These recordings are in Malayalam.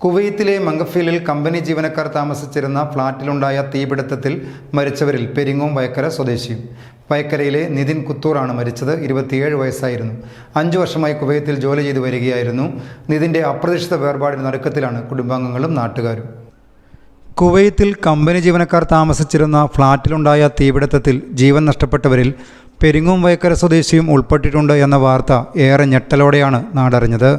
കുവൈത്തിലെ മംഗഫീലിൽ കമ്പനി ജീവനക്കാർ താമസിച്ചിരുന്ന ഫ്ളാറ്റിലുണ്ടായ തീപിടുത്തത്തിൽ മരിച്ചവരിൽ പെരിങ്ങോം വയക്കര സ്വദേശിയും. വയക്കരയിലെ നിതിൻ കുത്തൂറാണ് മരിച്ചത്. 27 വയസ്സായിരുന്നു. 5 വർഷമായി കുവൈത്തിൽ ജോലി ചെയ്തു വരികയായിരുന്നു. നിതിൻ്റെ അപ്രതീക്ഷിത വേർപാടിന് നടുക്കത്തിലാണ് കുടുംബാംഗങ്ങളും നാട്ടുകാരും. കുവൈത്തിൽ കമ്പനി ജീവനക്കാർ താമസിച്ചിരുന്ന ഫ്ളാറ്റിലുണ്ടായ തീപിടുത്തത്തിൽ ജീവൻ നഷ്ടപ്പെട്ടവരിൽ പെരിങ്ങോം വയക്കര സ്വദേശിയും ഉൾപ്പെട്ടിട്ടുണ്ട് എന്ന വാർത്ത ഏറെ ഞെട്ടലോടെയാണ് നാടറിഞ്ഞത്.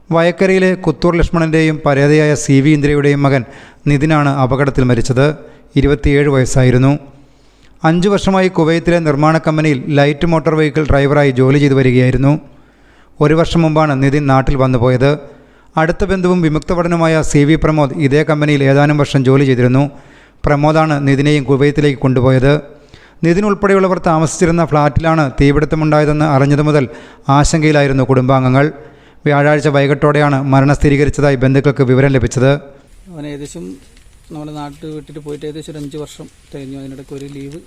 വയക്കരയിലെ കുത്തൂർ ലക്ഷ്മണൻ്റെയും പരേതയായ CV ഇന്ദ്രയുടെയും മകൻ നിതിനാണ് അപകടത്തിൽ മരിച്ചത്. 27 വയസ്സായിരുന്നു. 5 വർഷമായി കുവൈത്തിലെ നിർമ്മാണ കമ്പനിയിൽ ലൈറ്റ് മോട്ടോർ വെഹിക്കിൾ ഡ്രൈവറായി ജോലി ചെയ്തു വരികയായിരുന്നു. 1 വർഷം മുമ്പാണ് നിതിൻ നാട്ടിൽ വന്നുപോയത്. അടുത്ത ബന്ധുവും വിമുക്ത പഠനമായ CV പ്രമോദ് ഇതേ കമ്പനിയിൽ ഏതാനും വർഷം ജോലി ചെയ്തിരുന്നു. പ്രമോദാണ് നിതിനെയും കുവൈത്തിലേക്ക് കൊണ്ടുപോയത്. നിതിൻ ഉൾപ്പെടെയുള്ളവർ താമസിച്ചിരുന്ന ഫ്ളാറ്റിലാണ് തീപിടുത്തമുണ്ടായതെന്ന് അറിഞ്ഞതു മുതൽ ആശങ്കയിലായിരുന്നു കുടുംബാംഗങ്ങൾ. വ്യാഴാഴ്ച വൈകിട്ടോടെയാണ് മരണം സ്ഥിരീകരിച്ചതായി ബന്ധുക്കൾക്ക് വിവരം ലഭിച്ചത്. അവൻ ഏകദേശം നമ്മുടെ നാട്ടിൽ വിട്ടിട്ട് പോയിട്ട് ഏകദേശം ഒരു 5 വർഷം കഴിഞ്ഞു. അതിനിടയ്ക്ക് ഒരു ലീവ്,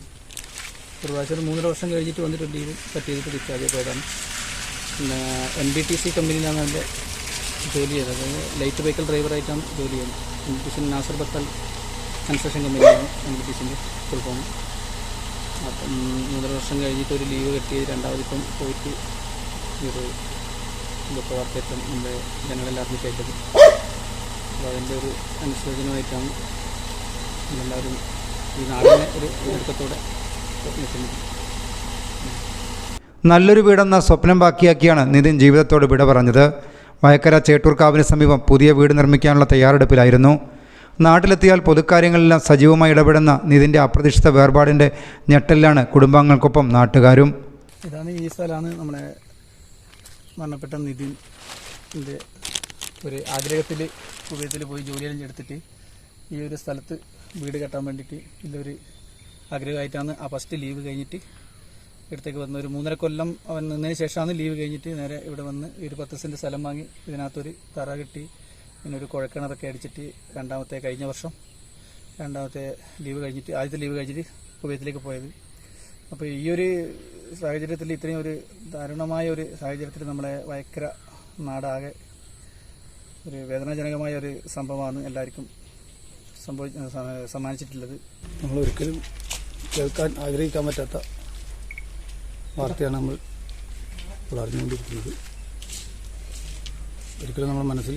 ഒരു പ്രാവശ്യം 3 വർഷം കഴിഞ്ഞിട്ട് വന്നിട്ട് ലീവ് കട്ട് ചെയ്തിട്ട് ഡിസ്ചാർജ് പോയതാണ്. പിന്നെ NBTC കമ്പനിയിലാണ് അവൻ്റെ ജോലി ചെയ്തത്. അതായത് ലൈറ്റ് വെഹിക്കിൾ ഡ്രൈവറായിട്ടാണ് ജോലി ചെയ്യുന്നത്. NBTC നാസർ ബത്തൽ കൺസ്ട്രക്ഷൻ കമ്പനിയാണ് NBTCൻ്റെ ഫുൾ ഫോം. അപ്പം 3 വർഷം കഴിഞ്ഞിട്ട് ഒരു ലീവ് കട്ട് ചെയ്ത് രണ്ടാമതിപ്പം പോയിട്ട് ഒരു ഇതൊക്കെ വാർത്തയായിട്ടും നമ്മുടെ ജനങ്ങളെല്ലാം അറിഞ്ഞിട്ടത്. അപ്പോൾ അതിൻ്റെ ഒരു അനുശോചനമായിട്ടാണ് എല്ലാവരും ഈ നാടിനെ ഒരു ഒരുക്കത്തോടെ നിൽക്കുന്നത്. നല്ലൊരു വീടെന്ന സ്വപ്നം ബാക്കിയാക്കിയാണ് നിതിൻ ജീവിതത്തോട് വിട പറഞ്ഞത്. വയക്കര ചേട്ടൂർക്കാവിന് സമീപം പുതിയ വീട് നിർമ്മിക്കാനുള്ള തയ്യാറെടുപ്പിലായിരുന്നു. നാട്ടിലെത്തിയാൽ പൊതുക്കാര്യങ്ങളെല്ലാം സജീവമായി ഇടപെടുന്ന നിതിൻ്റെ അപ്രതീക്ഷിത വേർപാടിൻ്റെ ഞെട്ടലിലാണ് കുടുംബാംഗങ്ങൾക്കൊപ്പം നാട്ടുകാരും. ഈ സ്ഥലമാണ് നമ്മുടെ മരണപ്പെട്ട നിതിൻ്റെ ഒരു ആഗ്രഹത്തിൽ കുവൈത്തിൽ പോയി ജോലിയെല്ലാം എടുത്തിട്ട് ഈ ഒരു സ്ഥലത്ത് വീട് കെട്ടാൻ വേണ്ടിയിട്ട് ഇല്ലൊരു ആഗ്രഹമായിട്ടാണ് ആ ഫസ്റ്റ് ലീവ് കഴിഞ്ഞിട്ട് ഇവിടത്തേക്ക് വന്ന് ഒരു 3.5 കൊല്ലം അവൻ നിന്നതിന് ശേഷമാണ് ലീവ് കഴിഞ്ഞിട്ട് നേരെ ഇവിടെ വന്ന് ഒരു 10 സെൻറ്റ് സ്ഥലം വാങ്ങി ഇതിനകത്തൊരു തറ കെട്ടി പിന്നെ ഒരു കുഴക്കിണറൊക്കെ അടിച്ചിട്ട് കഴിഞ്ഞ വർഷം രണ്ടാമത്തെ ലീവ് കഴിഞ്ഞിട്ട് ആദ്യത്തെ ലീവ് കഴിഞ്ഞിട്ട് കുവൈത്തിലേക്ക് പോയത്. അപ്പോൾ ഈ ഒരു സാഹചര്യത്തിൽ ഇത്രയും ഒരു ദാരുണമായ ഒരു സാഹചര്യത്തിൽ നമ്മുടെ വയക്കര നാടാകെ ഒരു വേദനാജനകമായ ഒരു സംഭവമാണ് എല്ലാവർക്കും സമ്മാനിച്ചിട്ടുള്ളത്. നമ്മൾ ഒരിക്കലും കേൾക്കാൻ ആഗ്രഹിക്കാൻ പറ്റാത്ത വാർത്തയാണ് നമ്മൾ ഇപ്പോൾ അറിഞ്ഞുകൊണ്ടിരിക്കുന്നത്. ഒരിക്കലും നമ്മുടെ മനസ്സിൽ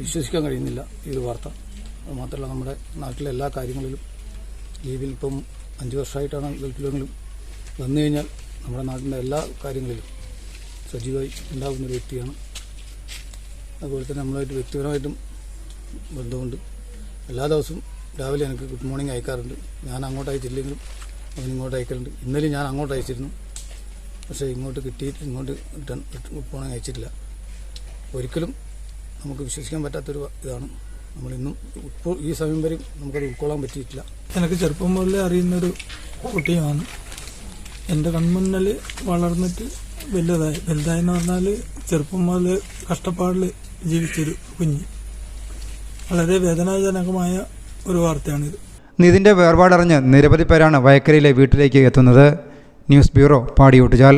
വിശ്വസിക്കാൻ കഴിയുന്നില്ല ഈ ഒരു വാർത്ത. അതുമാത്രമല്ല, നമ്മുടെ നാട്ടിലെ എല്ലാ കാര്യങ്ങളിലും ലീവിൽ ഇപ്പം 5 വർഷമായിട്ടാണ് ഗൾഫിലെങ്കിലും വന്നു കഴിഞ്ഞാൽ നമ്മുടെ നാട്ടിൻ്റെ എല്ലാ കാര്യങ്ങളിലും സജീവമായി ഉണ്ടാകുന്നൊരു വ്യക്തിയാണ്. അതുപോലെ തന്നെ നമ്മളായിട്ട് വ്യക്തിപരമായിട്ടും ബന്ധമുണ്ട്. എല്ലാ ദിവസവും രാവിലെ എനിക്ക് ഗുഡ് മോർണിംഗ് അയക്കാറുണ്ട്. ഞാൻ അങ്ങോട്ട് അയച്ചില്ലെങ്കിലും അവൻ ഇങ്ങോട്ട് അയക്കാറുണ്ട്. ഇന്നലെ ഞാൻ അങ്ങോട്ട് അയച്ചിരുന്നു, പക്ഷേ ഇങ്ങോട്ട് കിട്ടിയിട്ട് ഇങ്ങോട്ട് ഗുഡ് മോർണിംഗ് അയച്ചിട്ടില്ല. ഒരിക്കലും നമുക്ക് വിശ്വസിക്കാൻ പറ്റാത്തൊരു ഇതാണ്. നമ്മളിന്നും ഇപ്പോൾ ഈ സമയം വരെ നമുക്കത് ഉൾക്കൊള്ളാൻ പറ്റിയിട്ടില്ല. എനിക്ക് ചെറുപ്പം മുതലേ അറിയുന്നൊരു കുട്ടിയാണ്. എൻ്റെ കൺമുന്നിൽ വളർന്നിട്ട് വലുതായെന്ന് പറഞ്ഞാൽ ചെറുപ്പം മുതൽ കഷ്ടപ്പാടിൽ ജീവിച്ചൊരു കുഞ്ഞ്. വളരെ വേദനാജനകമായ ഒരു വാർത്തയാണിത്. നിതിൻ്റെ വേർപാടറിഞ്ഞ് നിരവധി പേരാണ് വയക്കരയിലെ വീട്ടിലേക്ക് എത്തുന്നത്. News bureau, Padiyottuchal.